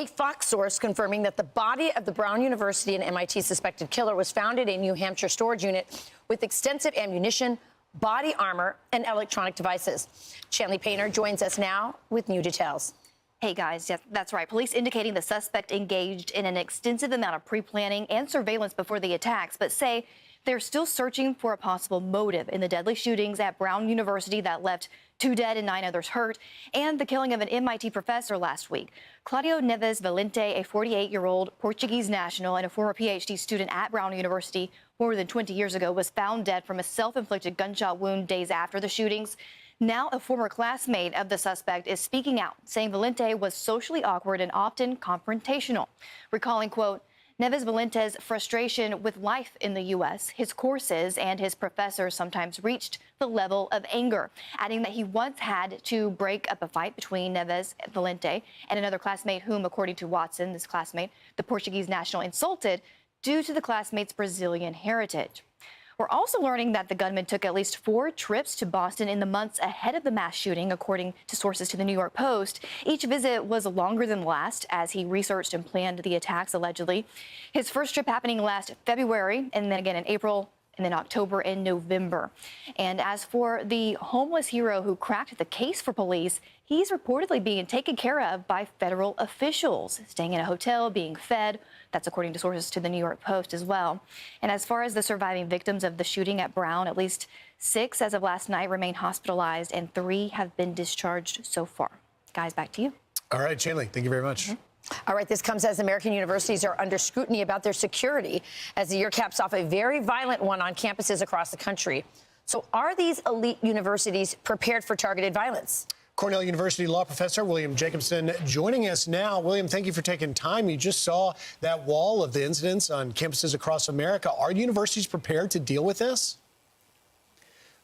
A Fox source confirming that the body of the Brown University and MIT suspected killer was found in a New Hampshire storage unit with extensive ammunition, body armor, and electronic devices. Chanley Painter joins us now with new details. Hey guys, yes, that's right. Police indicating the suspect engaged in an extensive amount of pre-planning and surveillance before the attacks, but say they're still searching for a possible motive in the deadly shootings at Brown University that left 2 dead and 9 others hurt, and the killing of an MIT professor last week. Claudio Neves Valente, a 48-year-old Portuguese national and a former PhD student at Brown University more than 20 years ago, was found dead from a self-inflicted gunshot wound days after the shootings. Now a former classmate of the suspect is speaking out, saying Valente was socially awkward and often confrontational, recalling, quote, Neves Valente's frustration with life in the U.S., his courses, and his professors sometimes reached the level of anger, adding that he once had to break up a fight between Neves Valente and another classmate whom, according to Watson, this classmate, the Portuguese national insulted due to the classmate's Brazilian heritage. We're also learning that the gunman took at least 4 trips to Boston in the months ahead of the mass shooting, according to sources to the New York Post. Each visit was longer than the last as he researched and planned the attacks, allegedly. His first trip happening last February, and then again in April, and then October and November. And as for the homeless hero who cracked the case for police, he's reportedly being taken care of by federal officials, staying in a hotel, being fed. That's according to sources to the New York Post as well. And as far as the surviving victims of the shooting at Brown, at least 6 as of last night remain hospitalized and 3 have been discharged so far. Guys, back to you. All right, Chanley, thank you very much. All right, this comes as American universities are under scrutiny about their security as the year caps off a very violent one on campuses across the country. So are these elite universities prepared for targeted violence? Cornell University law professor William Jacobson joining us now. William, thank you for taking time. You just saw that wall of the incidents on campuses across America. Are universities prepared to deal with this?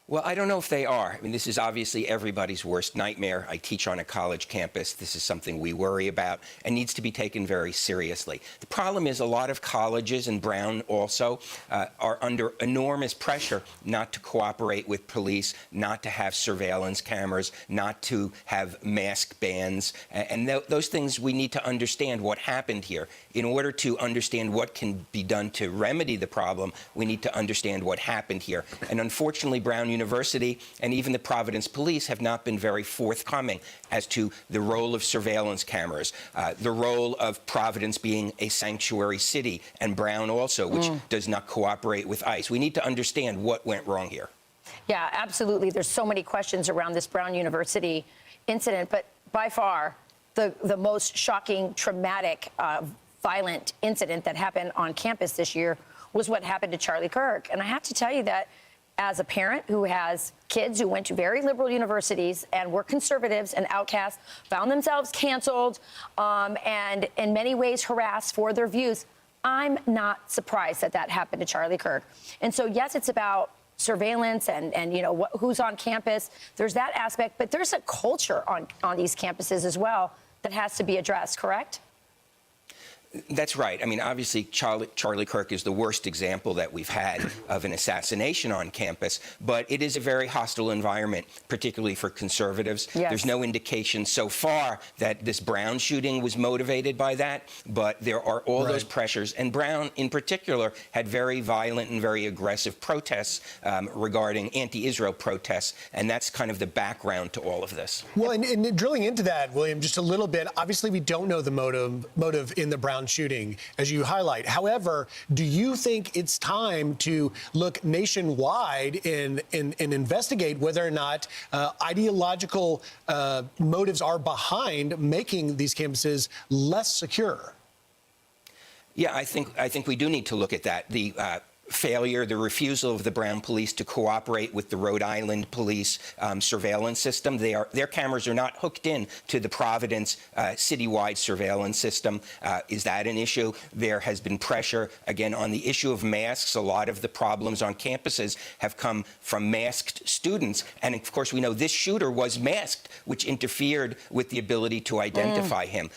Well, I don't know if they are. I mean, this is obviously everybody's worst nightmare. I teach on a college campus. This is something we worry about and needs to be taken very seriously. The problem is a lot of colleges, and Brown also, are under enormous pressure not to cooperate with police, not to have surveillance cameras, not to have mask bans. And those things, we need to understand what happened here. In order to understand what can be done to remedy the problem, we need to understand what happened here. And unfortunately, Brown University and even the Providence Police have not been very forthcoming as to the role of surveillance cameras, the role of Providence being a sanctuary city, and Brown also, which does not cooperate with ICE. We need to understand what went wrong here. Yeah, absolutely. There's so many questions around this Brown University incident, but by far the most shocking, traumatic, violent incident that happened on campus this year was what happened to Charlie Kirk. And I have to tell you that as a parent who has kids who went to very liberal universities and were conservatives and outcasts, found themselves canceled, and in many ways harassed for their views, I'm not surprised that that happened to Charlie Kirk. And so, yes, it's about surveillance and you know, who's on campus. There's that aspect, but there's a culture on these campuses as well that has to be addressed, correct? That's right. I mean, obviously, Charlie Kirk is the worst example that we've had of an assassination on campus, but it is a very hostile environment, particularly for conservatives. Yes. There's no indication so far that this Brown shooting was motivated by that, but there are all those pressures. And Brown, in particular, had very violent and very aggressive protests regarding anti-Israel protests, and that's kind of the background to all of this. Well, and drilling into that, William, just a little bit, obviously we don't know the motive in the Brown shooting, as you highlight. However, do you think it's time to look nationwide and investigate whether or not ideological motives are behind making these campuses less secure? Yeah, I think we do need to look at that. The the refusal of the Brown police to cooperate with the Rhode Island police surveillance system. Their cameras are not hooked in to the Providence citywide surveillance system. Is that an issue? There has been pressure, again, on the issue of masks. A lot of the problems on campuses have come from masked students. And, of course, we know this shooter was masked, which interfered with the ability to identify him.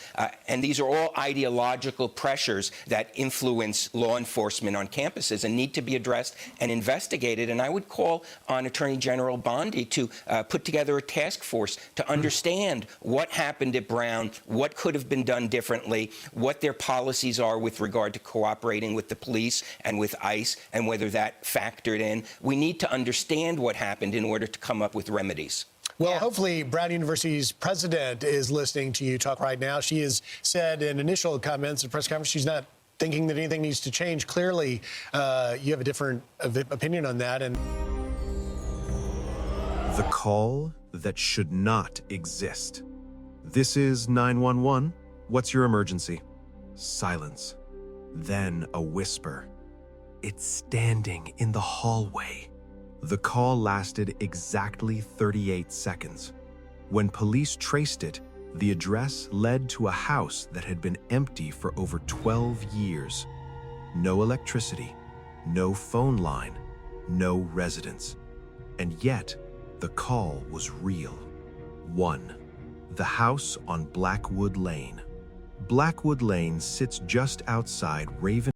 And these are all ideological pressures that influence law enforcement on campuses and need to be addressed and investigated. And I would call on Attorney General Bondi to put together a task force to understand what happened at Brown, what could have been done differently, what their policies are with regard to cooperating with the police and with ICE, and whether that factored in. We need to understand what happened in order to come up with remedies. Well, hopefully Brown University's president is listening to you talk right now. She has said in initial comments at press conference she's not thinking that anything needs to change. Clearly, you have a different opinion on that. And the call that should not exist. This is 911. What's your emergency? Silence. Then a whisper. It's standing in the hallway. The call lasted exactly 38 seconds. When police traced it, the address led to a house that had been empty for over 12 years. No electricity, no phone line, no residents. And yet, the call was real. 1. The house on Blackwood Lane. Blackwood Lane sits just outside Raven.